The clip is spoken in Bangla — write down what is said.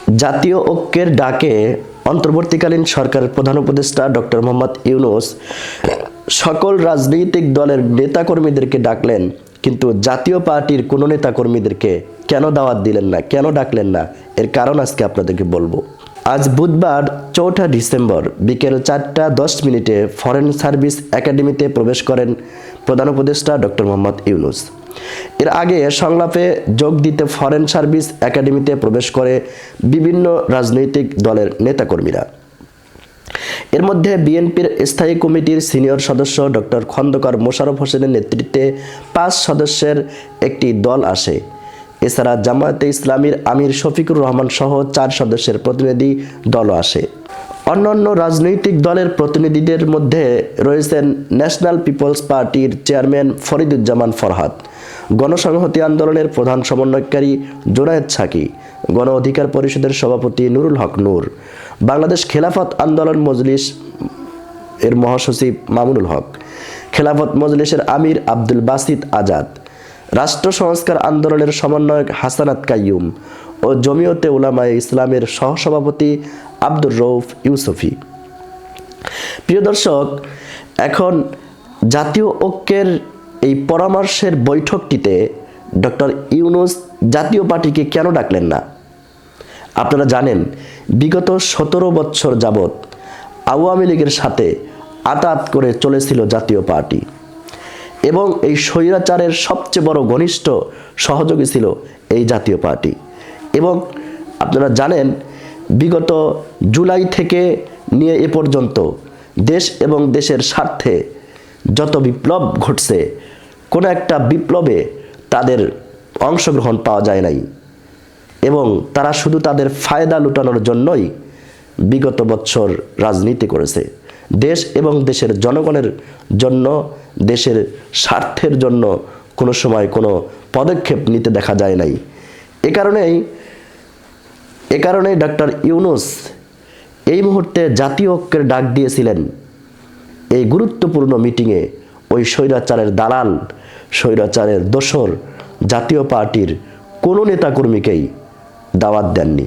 জাতীয় ঐক্যের ডাকে অন্তর্বর্তীকালীন সরকারের প্রধান উপদেষ্টা ডক্টর মোহাম্মদ ইউনূস সকল রাজনৈতিক দলের নেতাকর্মীদেরকে ডাকলেন, কিন্তু জাতীয় পার্টির কোনো নেতাকর্মীদেরকে কেন দাওয়াত দিলেন না, কেন ডাকলেন না, এর কারণ আজকে আপনাদেরকে বলবো। আজ বুধবার 4 ডিসেম্বর বিকেল 4:10 ফরেন সার্ভিস একাডেমিতে প্রবেশ করেন প্রধান উপদেষ্টা ডক্টর মোহাম্মদ ইউনূস। এর আগে সংলাপে যোগ দিতে ফরেন সার্ভিস একাডেমিতে প্রবেশ করে বিভিন্ন রাজনৈতিক দলের নেতাকর্মীরা। এর মধ্যে বিএনপির স্থায়ী কমিটির সিনিয়র সদস্য ডক্টর খন্দকার মোশাররফ হোসেনের নেতৃত্বে 5 সদস্যের একটি দল আসে। এছাড়া জামায়াতে ইসলামীর আমির শফিকুর রহমান সহ 4 সদস্যের প্রতিনিধি দলও আসে। অন্যান্য রাজনৈতিক দলের প্রতিনিধিদের মধ্যে রয়েছেন ন্যাশনাল পিপলস পার্টির চেয়ারম্যান ফরিদুজ্জামান ফরহাদ, গণসংহতি আন্দোলনের প্রধান সমন্বয়কারী জুনায়েদ সাকি, গণ অধিকার পরিষদের সভাপতি নুরুল হক নূর, বাংলাদেশ খেলাফত আন্দোলন মজলিস এর মহাসচিব মামুনুল হক, খেলাফত মজলিসের আমির আব্দুল বাসিত আজাদ, রাষ্ট্র সংস্কার আন্দোলনের সমন্বয়ক হাসানাত কাইয়ুম ও জমিয়তে উলামায়ে ইসলামের সহসভাপতি আব্দুর রউফ ইউসুফি। প্রিয় দর্শক, এখন জাতীয় ঐক্যের এই পরামর্শের বৈঠকটিতে ডক্টর ইউনূস জাতীয় পার্টিকে কেন ডাকলেন না? আপনারা জানেন, বিগত 17 বছর যাবৎ আওয়ামী লীগের সাথে আঁতাত করে চলেছিল জাতীয় পার্টি, এবং এই স্বৈরাচারের সবচেয়ে বড় ঘনিষ্ঠ সহযোগী ছিল এই জাতীয় পার্টি। এবং আপনারা জানেন, বিগত জুলাই থেকে নিয়ে এ পর্যন্ত দেশ এবং দেশের স্বার্থে যত বিপ্লব ঘটছে, কোনো একটা বিপ্লবে তাদের অংশগ্রহণ পাওয়া যায় নাই, এবং তারা শুধু তাদের ফায়দা লুটানোর জন্যই বিগত বছর রাজনীতি করেছে। দেশ এবং দেশের জনগণের জন্য, দেশের স্বার্থের জন্য কোনো সময় কোনো পদক্ষেপ নিতে দেখা যায় নাই। এ কারণেই ডক্টর ইউনূস এই মুহূর্তে জাতীয় ঐক্যের ডাক দিয়েছিলেন। এই গুরুত্বপূর্ণ মিটিংয়ে ওই স্বৈরাচারের দালাল, স্বৈরাচারের দোসর জাতীয় পার্টির কোনো নেতাকর্মীকেই দাওয়াত দেননি।